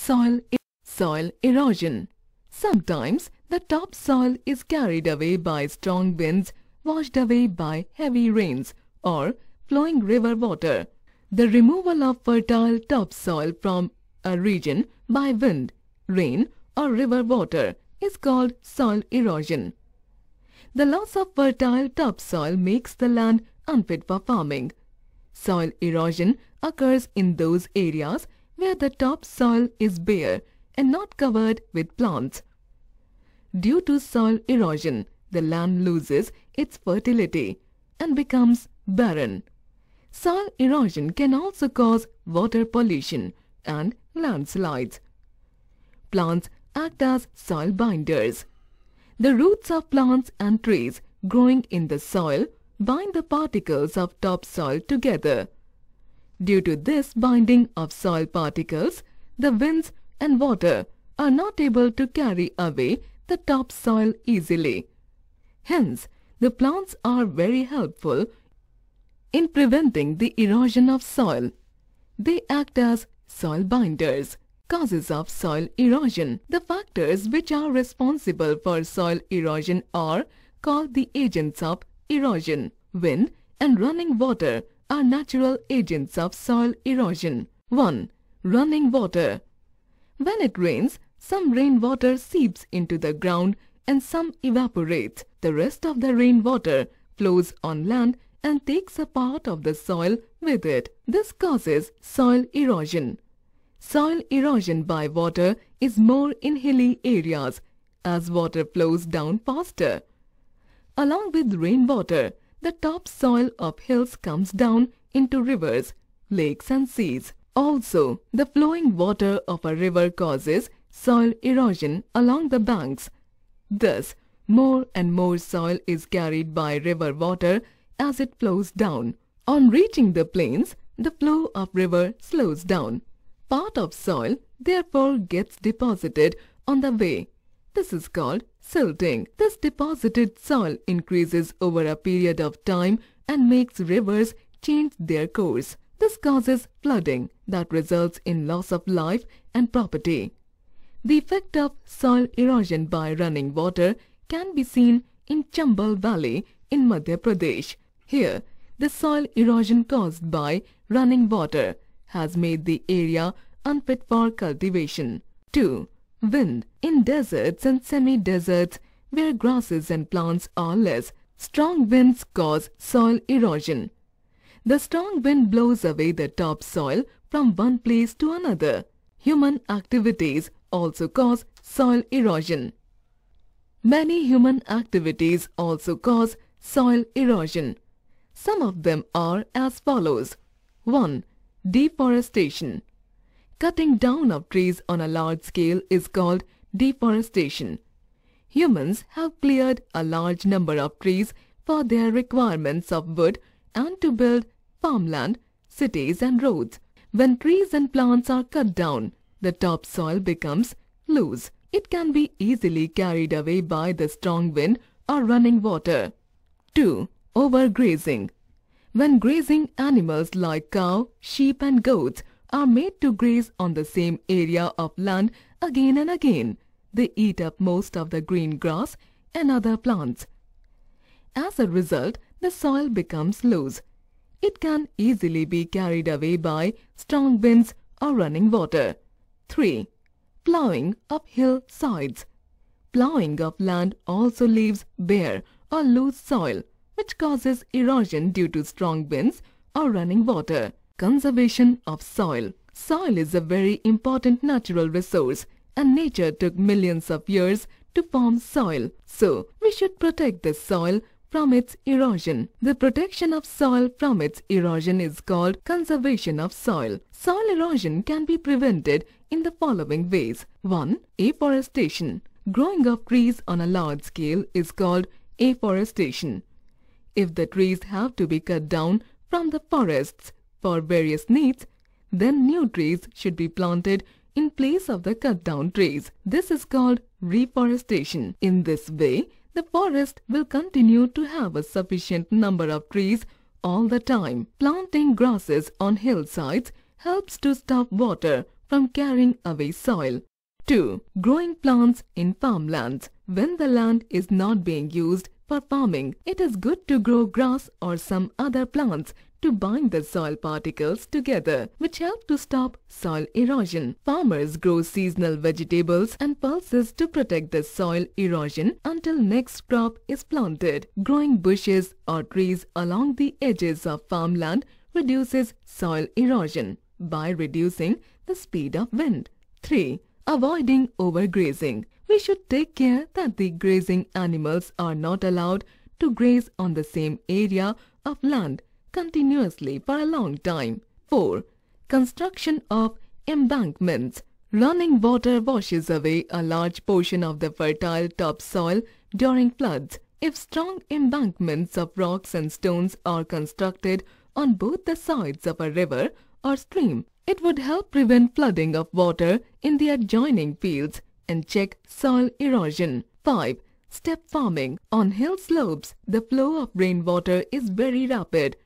Soil erosion. Sometimes the topsoil is carried away by strong winds, washed away by heavy rains or flowing river water. The removal of fertile topsoil from a region by wind, rain or river water is called soil erosion. The loss of fertile topsoil makes the land unfit for farming. Soil erosion occurs in those areas where the topsoil is bare and not covered with plants. Due to soil erosion, the land loses its fertility and becomes barren. Soil erosion can also cause water pollution and landslides. Plants act as soil binders. The roots of plants and trees growing in the soil bind the particles of topsoil together. Due to this binding of soil particles, the winds and water are not able to carry away the topsoil easily. Hence, the plants are very helpful in preventing the erosion of soil. They act as soil binders. Causes of soil erosion. The factors which are responsible for soil erosion are called the agents of erosion. Wind and running water are natural agents of soil erosion. 1. Running water. When it rains, some rainwater seeps into the ground and some evaporates. The rest of the rainwater flows on land and takes a part of the soil with it. This causes soil erosion. Soil erosion by water is more in hilly areas as water flows down faster. Along with rainwater, the topsoil of hills comes down into rivers, lakes and seas. Also, the flowing water of a river causes soil erosion along the banks. Thus, more and more soil is carried by river water as it flows down. On reaching the plains, the flow of river slows down. Part of soil therefore gets deposited on the way. This is called silting. This deposited soil increases over a period of time and makes rivers change their course. This causes flooding that results in loss of life and property. The effect of soil erosion by running water can be seen in Chambal Valley in Madhya Pradesh. Here, the soil erosion caused by running water has made the area unfit for cultivation. 2. Wind. In deserts and semi-deserts where grasses and plants are less, strong winds cause soil erosion. The strong wind blows away the topsoil from one place to another. Human activities also cause soil erosion. Many human activities also cause soil erosion. Some of them are as follows. 1. Deforestation. Cutting down of trees on a large scale is called deforestation. Humans have cleared a large number of trees for their requirements of wood and to build farmland, cities and roads. When trees and plants are cut down, the topsoil becomes loose. It can be easily carried away by the strong wind or running water. 2. Overgrazing. When grazing animals like cow, sheep and goats are made to graze on the same area of land again and again, they eat up most of the green grass and other plants. As a result, the soil becomes loose. It can easily be carried away by strong winds or running water. 3. Plowing of hillsides. Plowing of land also leaves bare or loose soil, which causes erosion due to strong winds or running water. Conservation of soil. Soil is a very important natural resource and nature took millions of years to form soil. So, we should protect the soil from its erosion. The protection of soil from its erosion is called conservation of soil. Soil erosion can be prevented in the following ways. 1. Afforestation. Growing of trees on a large scale is called afforestation. If the trees have to be cut down from the forests for various needs, then new trees should be planted in place of the cut down trees. This is called reforestation. In this way, the forest will continue to have a sufficient number of trees all the time. Planting grasses on hillsides helps to stop water from carrying away soil. 2. Growing plants in farmlands. When the land is not being used for farming, it is good to grow grass or some other plants to bind the soil particles together, which help to stop soil erosion. Farmers grow seasonal vegetables and pulses to protect the soil erosion until next crop is planted. Growing bushes or trees along the edges of farmland reduces soil erosion by reducing the speed of wind. 3. Avoiding overgrazing. We should take care that the grazing animals are not allowed to graze on the same area of land continuously for a long time. 4. Construction of embankments. Running water washes away a large portion of the fertile topsoil during floods. If strong embankments of rocks and stones are constructed on both the sides of a river or stream, it would help prevent flooding of water in the adjoining fields and check soil erosion. 5. Step farming. On hill slopes, the flow of rainwater is very rapid.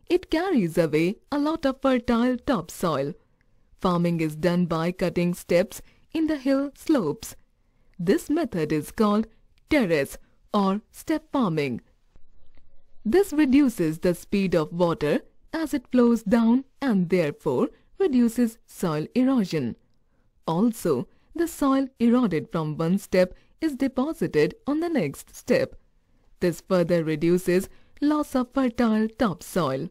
It carries away a lot of fertile topsoil. Farming is done by cutting steps in the hill slopes. This method is called terrace or step farming. This reduces the speed of water as it flows down and therefore reduces soil erosion. Also, the soil eroded from one step is deposited on the next step. This further reduces loss of fertile topsoil.